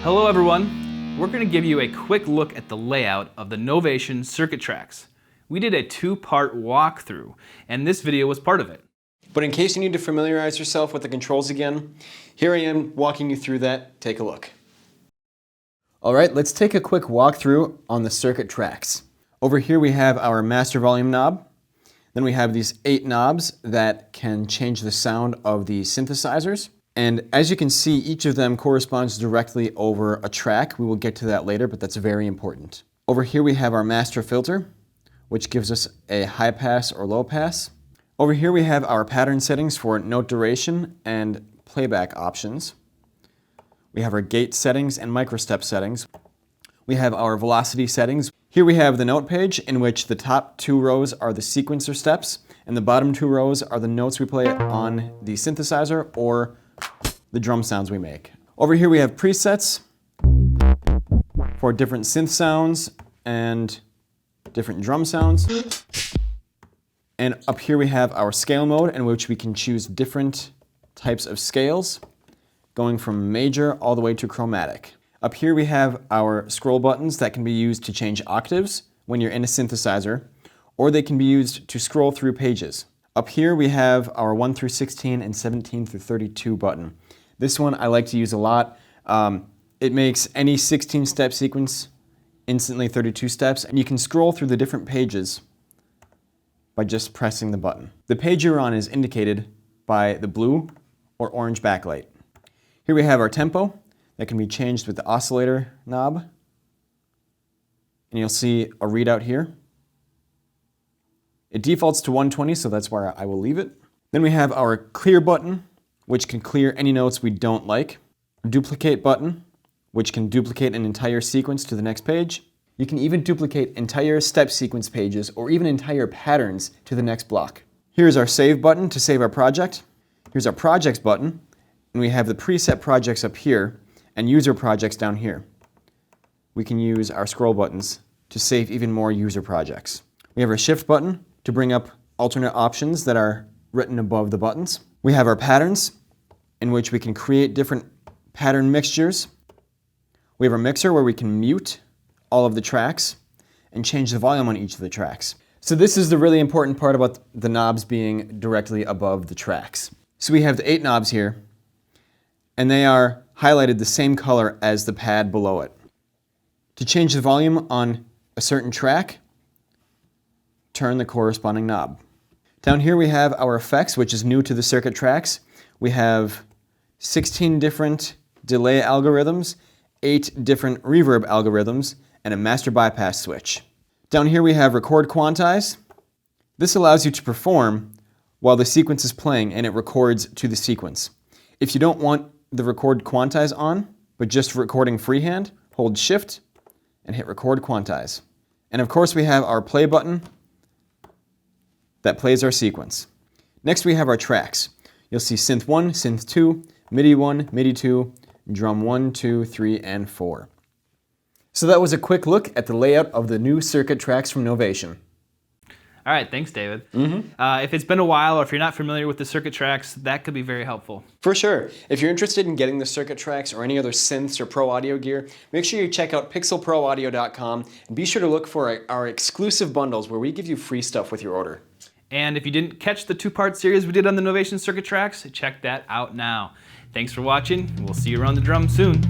Hello everyone, we're going to give you a quick look at the layout of the Novation Circuit Tracks. We did a two-part walkthrough, and this video was part of it. But in case you need to familiarize yourself with the controls again, here I am walking you through that. Take a look. Alright, let's take a quick walkthrough on the circuit tracks. Over here we have our master volume knob. Then we have these 8 knobs that can change the sound of the synthesizers. And as you can see, each of them corresponds directly over a track. We will get to that later, but that's very important. Over here we have our master filter, which gives us a high pass or low pass. Over here we have our pattern settings for note duration and playback options. We have our gate settings and microstep settings. We have our velocity settings. Here we have the note page, in which the top 2 rows are the sequencer steps, and the bottom 2 rows are the notes we play on the synthesizer or the drum sounds we make. Over here we have presets for different synth sounds and different drum sounds. And up here we have our scale mode, in which we can choose different types of scales, going from major all the way to chromatic. Up here we have our scroll buttons that can be used to change octaves when you're in a synthesizer, or they can be used to scroll through pages. Up here we have our 1 through 16 and 17 through 32 button. This one I like to use a lot. It makes any 16-step sequence instantly 32 steps, and you can scroll through the different pages by just pressing the button. The page you're on is indicated by the blue or orange backlight. Here we have our tempo that can be changed with the oscillator knob, and you'll see a readout here. It defaults to 120, so that's where I will leave it. Then we have our clear button, which can clear any notes we don't like. Duplicate button, which can duplicate an entire sequence to the next page. You can even duplicate entire step sequence pages or even entire patterns to the next block. Here's our save button to save our project. Here's our projects button, and we have the preset projects up here and user projects down here. We can use our scroll buttons to save even more user projects. We have our shift button to bring up alternate options that are written above the buttons. We have our patterns, in which we can create different pattern mixtures. We have our mixer where we can mute all of the tracks and change the volume on each of the tracks. So this is the really important part about the knobs being directly above the tracks. So we have the 8 knobs here, and they are highlighted the same color as the pad below it. To change the volume on a certain track, turn the corresponding knob. Down here we have our effects, which is new to the circuit tracks. We have 16 different delay algorithms, 8 different reverb algorithms, and a master bypass switch. Down here we have record quantize. This allows you to perform while the sequence is playing, and it records to the sequence. If you don't want the record quantize on, but just recording freehand, hold shift and hit record quantize. And of course we have our play button that plays our sequence. Next we have our tracks. You'll see synth 1, synth 2, MIDI 1, MIDI 2, drum 1, 2, 3, and 4. So that was a quick look at the layout of the new circuit tracks from Novation. All right, thanks, David. If it's been a while or if you're not familiar with the circuit tracks, that could be very helpful. For sure. If you're interested in getting the circuit tracks or any other synths or pro audio gear, make sure you check out pixelproaudio.com and be sure to look for our exclusive bundles where we give you free stuff with your order. And if you didn't catch the 2-part series we did on the Novation Circuit Tracks, check that out now. Thanks for watching. We'll see you around the drum soon.